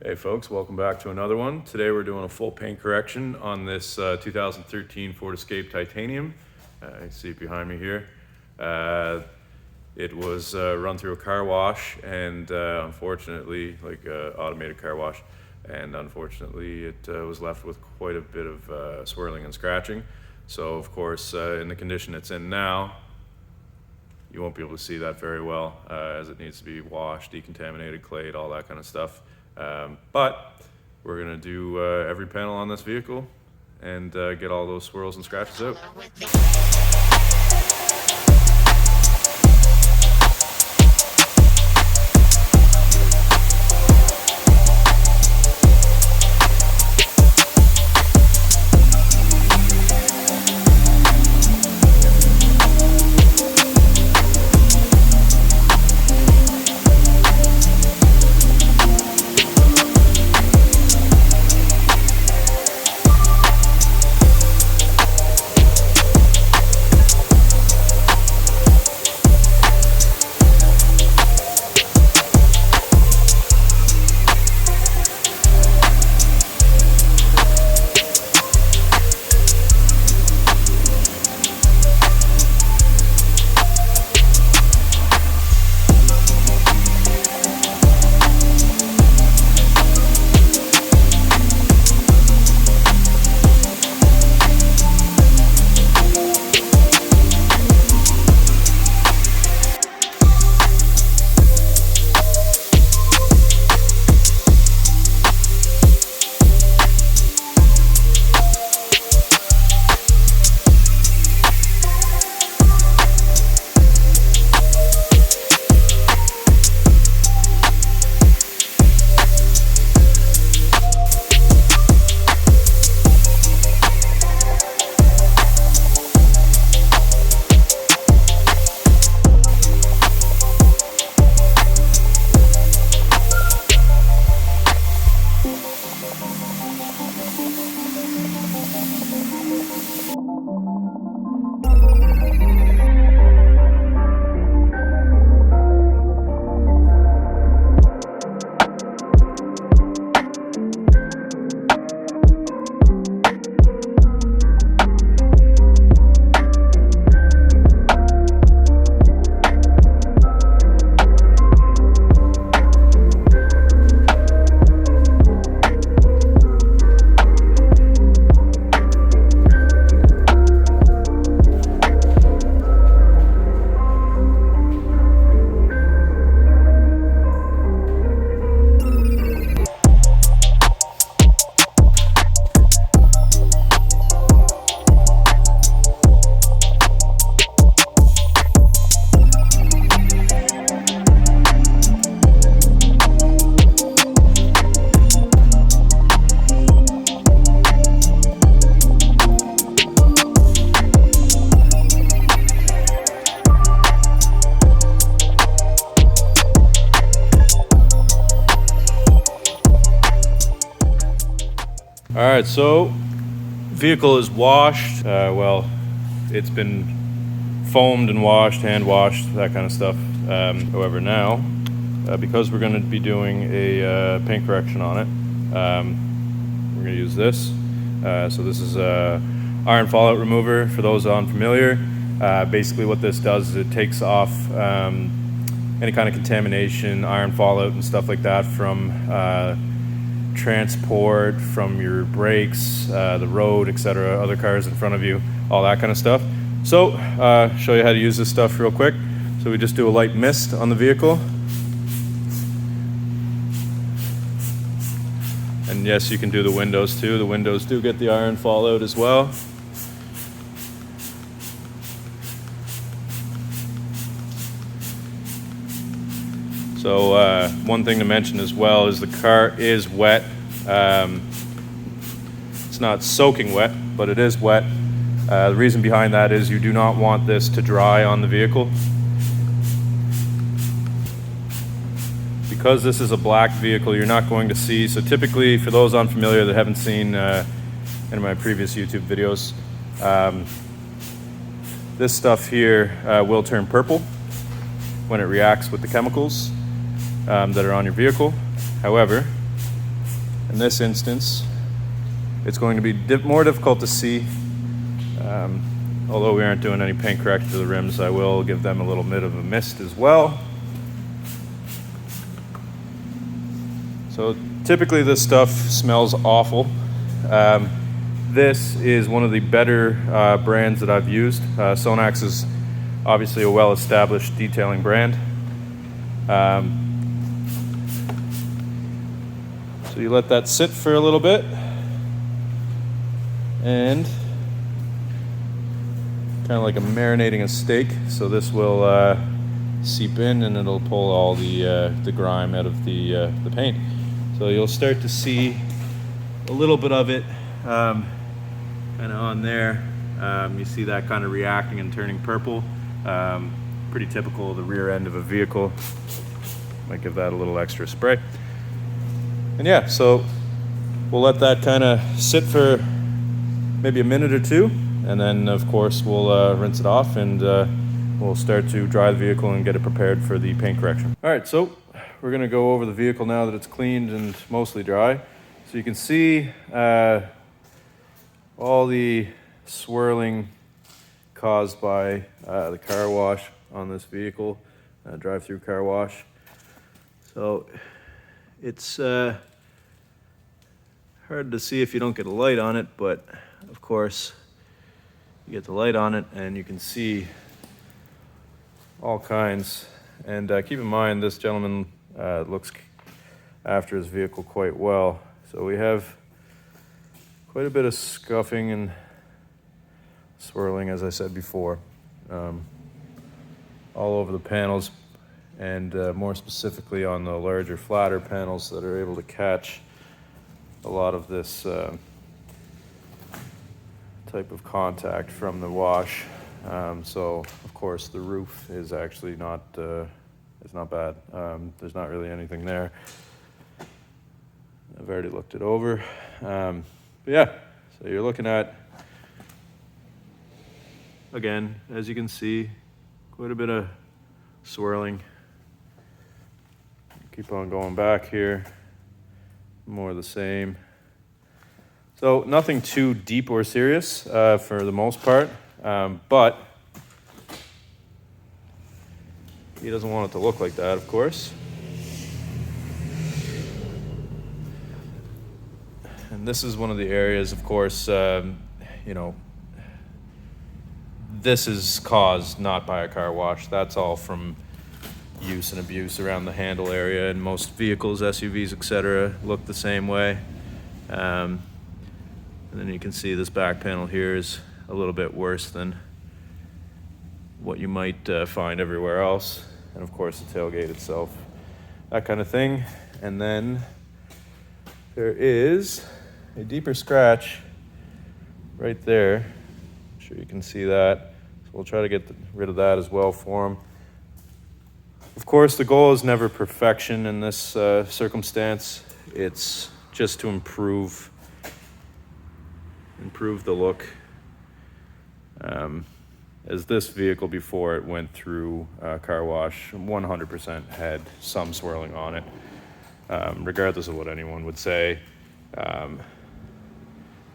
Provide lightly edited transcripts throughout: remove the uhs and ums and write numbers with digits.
Hey folks, welcome back to another one. Today we're doing a full paint correction on this 2013 Ford Escape Titanium. You can see it behind me here. It was run through a car wash and unfortunately, like automated car wash, and unfortunately it was left with quite a bit of swirling and scratching. So of course, in the condition it's in now, you won't be able to see that very well as it needs to be washed, decontaminated, clayed, all that kind of stuff. But we're gonna do every panel on this vehicle and get all those swirls and scratches out. All right, so vehicle is washed. Well, it's been foamed and washed, hand washed, that kind of stuff. However, now, because we're going to be doing a paint correction on it, we're going to use this. So this is iron fallout remover. For those unfamiliar, basically what this does is it takes off any kind of contamination, iron fallout and stuff like that from transport, from your brakes, the road, etc., other cars in front of you, all that kind of stuff. So show you how to use this stuff real quick. So we just do a light mist on the vehicle, and yes, you can do the windows too. The windows do get the iron fallout as well. So one thing to mention as well is the car is wet. It's not soaking wet, but it is wet. The reason behind that is you do not want this to dry on the vehicle. Because this is a black vehicle, you're not going to see, so typically for those unfamiliar that haven't seen any of my previous YouTube videos, this stuff here will turn purple when it reacts with the chemicals that are on your vehicle. However, in this instance, it's going to be more difficult to see. Although we aren't doing any paint correction to the rims, I will give them a little bit of a mist as well. So typically this stuff smells awful. This is one of the better brands that I've used. Sonax is obviously a well-established detailing brand. So you let that sit for a little bit, and kind of like a marinating a steak. So this will seep in and it'll pull all the grime out of the paint. So you'll start to see a little bit of it kind of on there. You see that kind of reacting and turning purple. Pretty typical of the rear end of a vehicle. Might give that a little extra spray. And yeah, so we'll let that kind of sit for maybe a minute or two, and then of course we'll rinse it off, and we'll start to dry the vehicle and get it prepared for the paint correction. All right, so we're gonna go over the vehicle now that it's cleaned and mostly dry. So you can see all the swirling caused by the car wash on this vehicle, drive-through car wash. So it's hard to see if you don't get a light on it, but of course you get the light on it and you can see all kinds. And keep in mind, this gentleman looks after his vehicle quite well. So we have quite a bit of scuffing and swirling, as I said before, all over the panels, and more specifically on the larger, flatter panels that are able to catch a lot of this type of contact from the wash. So of course the roof is actually not it's not bad. There's not really anything there. I've already looked it over. But yeah, so you're looking at, again, as you can see, quite a bit of swirling. Keep on going back here, more of the same. So nothing too deep or serious for the most part, but he doesn't want it to look like that, of course. And this is one of the areas, of course, you know, this is caused not by a car wash. That's all from use and abuse around the handle area, and most vehicles, SUVs, etc., look the same way. And then you can see this back panel here is a little bit worse than what you might find everywhere else. And of course the tailgate itself, that kind of thing. And then there is a deeper scratch right there. I'm sure you can see that. So we'll try to get rid of that as well for him. Of course, the goal is never perfection in this circumstance. It's just to improve the look. As this vehicle before it went through car wash, 100% had some swirling on it, regardless of what anyone would say.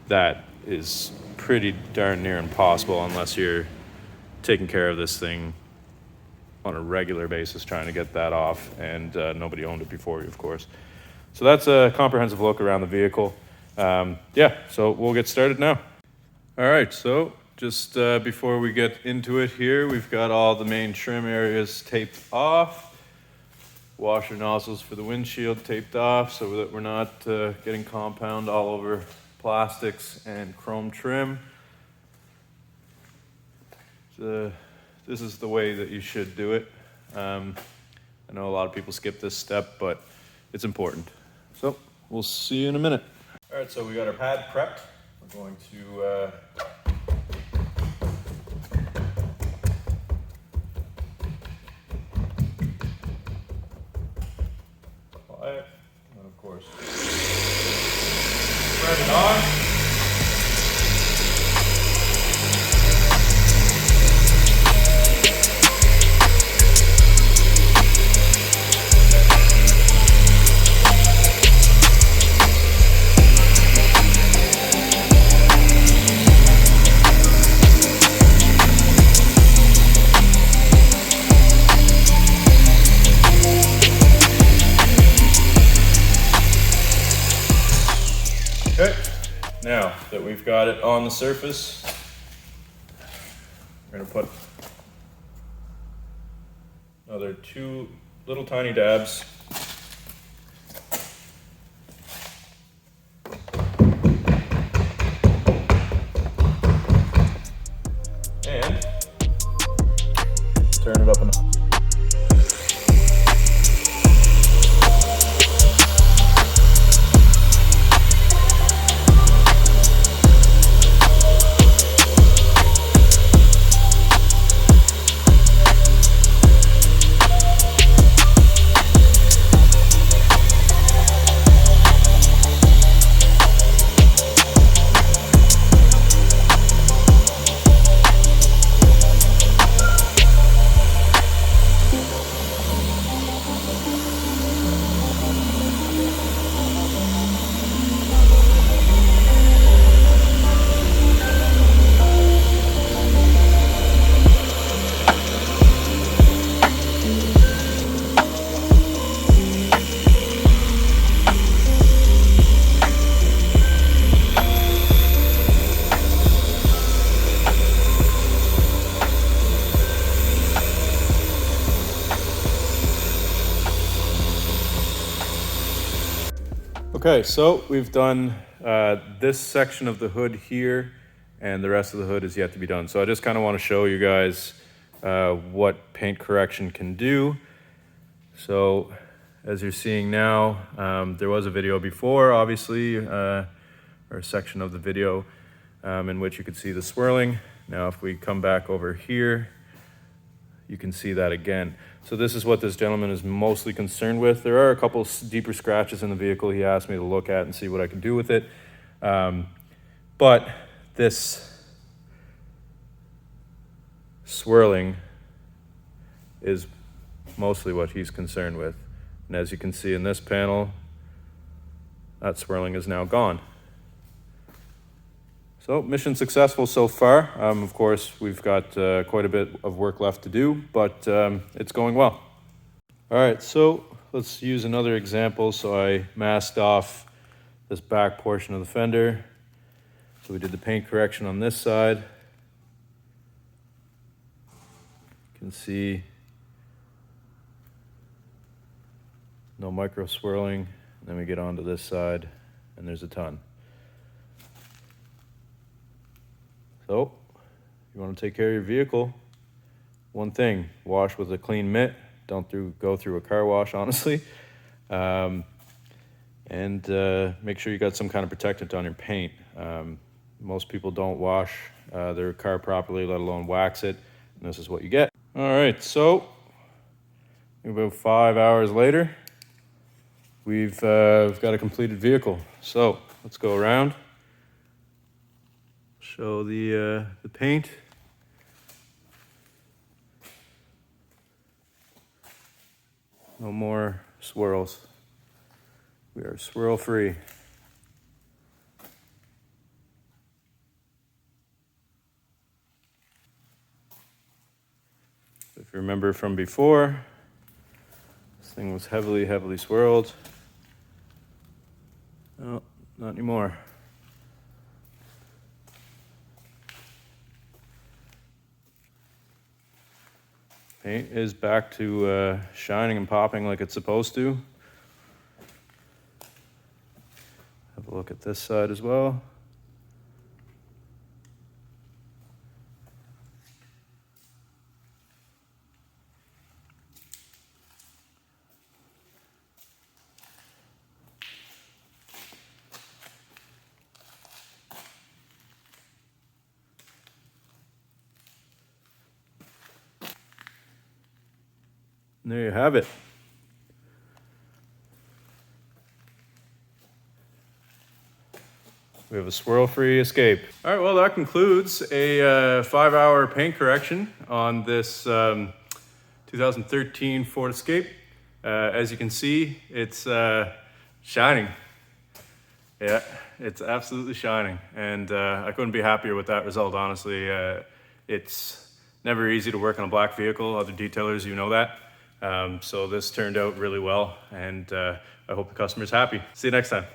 That is pretty darn near impossible unless you're taking care of this thing on a regular basis, trying to get that off, and nobody owned it before you, of course. So that's a comprehensive look around the vehicle. Yeah, so we'll get started now. All right, so just before we get into it here, we've got all the main trim areas taped off. Washer nozzles for the windshield taped off so that we're not getting compound all over plastics and chrome trim. This is the way that you should do it. I know a lot of people skip this step, but it's important. So we'll see you in a minute. All right, so we got our pad prepped. We're going to apply it, and of course spread it on. Now that we've got it on the surface, we're gonna put another 2 little tiny dabs. And turn it up a notch. Okay, so we've done this section of the hood here, and the rest of the hood is yet to be done. So I just kind of want to show you guys what paint correction can do. So as you're seeing now, there was a video before, obviously, or a section of the video in which you could see the swirling. Now if we come back over here, you can see that again. So this is what this gentleman is mostly concerned with. There are a couple deeper scratches in the vehicle he asked me to look at and see what I can do with it. But this swirling is mostly what he's concerned with. And as you can see in this panel, that swirling is now gone. So mission successful so far. Of course, we've got quite a bit of work left to do, but it's going well. All right, so let's use another example. So I masked off this back portion of the fender. So we did the paint correction on this side. You can see no micro swirling. And then we get onto this side and there's a ton. So, you want to take care of your vehicle, one thing, wash with a clean mitt. Don't go through a car wash, honestly. And make sure you got some kind of protectant on your paint. Most people don't wash their car properly, let alone wax it. And this is what you get. All right, so about 5 hours later, we've got a completed vehicle. So let's go around. Show the paint. No more swirls. We are swirl free. If you remember from before, this thing was heavily swirled. No, not anymore. Paint is back to shining and popping like it's supposed to. Have a look at this side as well. And there you have it. We have a swirl-free Escape. All right, well, that concludes a 5-hour paint correction on this 2013 Ford Escape. As you can see, it's shining. Yeah, it's absolutely shining. And I couldn't be happier with that result, honestly. It's never easy to work on a black vehicle. Other detailers, you know that. So this turned out really well, and I hope the customer's happy. See you next time.